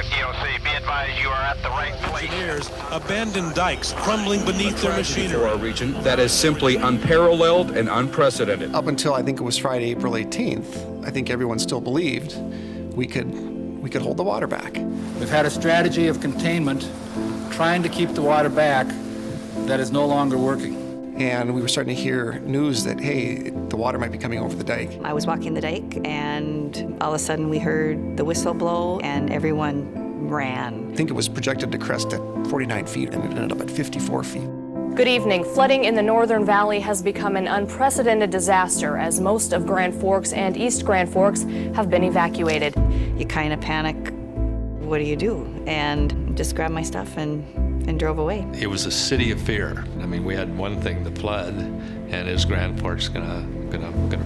EOC, be advised you are at the right place. Engineers abandoned dikes crumbling beneath their machinery. For our region, that is simply unparalleled and unprecedented. Up until I think it was Friday, April 18th, I think everyone still believed we could hold the water back. We've had a strategy of containment, trying to keep the water back, that is no longer working. And we were starting to hear news that, hey, the water might be coming over the dike. I was walking the dike, and all of a sudden we heard the whistle blow, and everyone ran. I think it was projected to crest at 49 feet, and it ended up at 54 feet. Good evening. Flooding in the Northern Valley has become an unprecedented disaster as most of Grand Forks and East Grand Forks have been evacuated. You kind of panic, what do you do? And just grabbed my stuff and drove away. It was a city of fear. I mean, we had one thing, the flood, and is Grand Forks gonna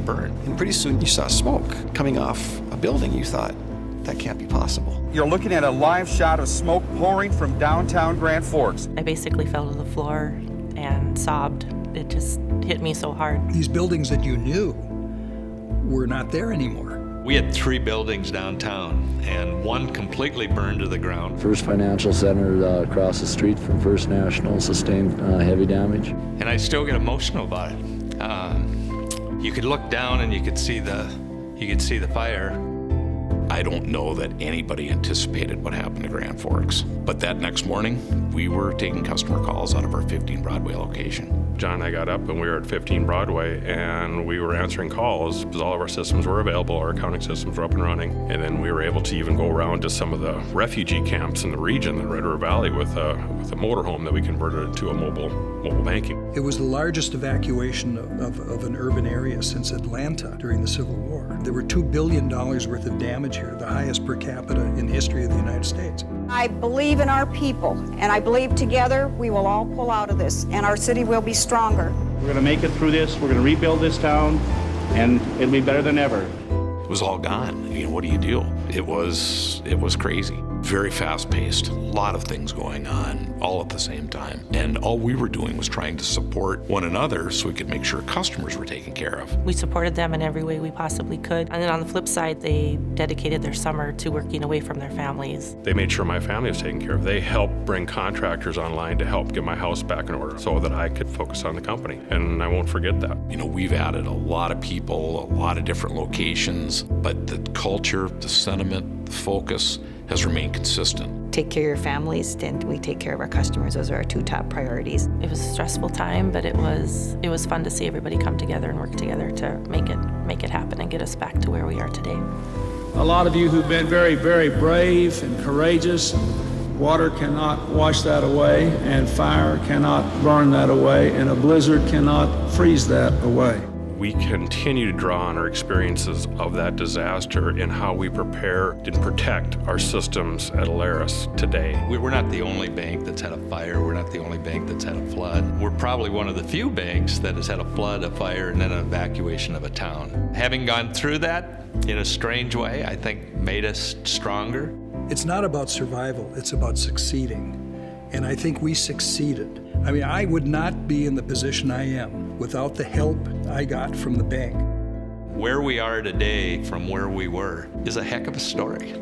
burn? And pretty soon you saw smoke coming off a building. You thought, that can't be possible. You're looking at a live shot of smoke pouring from downtown Grand Forks. I basically fell to the floor and sobbed. It just hit me so hard. These buildings that you knew were not there anymore. We had 3 buildings downtown, and one completely burned to the ground. First Financial Center across the street from First National sustained heavy damage. And I still get emotional about it. You could look down and you could see the fire. I don't know that anybody anticipated what happened to Grand Forks, but that next morning, we were taking customer calls out of our 15 Broadway location. John and I got up and we were at 15 Broadway and we were answering calls because all of our systems were available, our accounting systems were up and running, and then we were able to even go around to some of the refugee camps in the region, the Red River Valley, with a motorhome that we converted into a mobile banking. It was the largest evacuation of an urban area since Atlanta during the Civil War. There were $2 billion worth of damage here, the highest per capita in the history of the United States. I believe in our people, and I believe together we will all pull out of this, and our city will be stronger. We're going to make it through this. We're going to rebuild this town, and it'll be better than ever. It was all gone. You know, what do you do? It was crazy. Very fast-paced, a lot of things going on all at the same time. And all we were doing was trying to support one another so we could make sure customers were taken care of. We supported them in every way we possibly could. And then on the flip side, they dedicated their summer to working away from their families. They made sure my family was taken care of. They helped bring contractors online to help get my house back in order so that I could focus on the company. And I won't forget that. You know, we've added a lot of people, a lot of different locations, but the culture, the sentiment, the focus has remained consistent. Take care of your families, and we take care of our customers. Those are our 2 top priorities. It was a stressful time, but it was fun to see everybody come together and work together to make it happen and get us back to where we are today. A lot of you who've been very, very brave and courageous, water cannot wash that away, and fire cannot burn that away, and a blizzard cannot freeze that away. We continue to draw on our experiences of that disaster in how we prepare and protect our systems at Alerus today. We're not the only bank that's had a fire. We're not the only bank that's had a flood. We're probably one of the few banks that has had a flood, a fire, and then an evacuation of a town. Having gone through that in a strange way, I think made us stronger. It's not about survival, it's about succeeding. And I think we succeeded. I mean, I would not be in the position I am without the help I got from the bank. Where we are today from where we were is a heck of a story.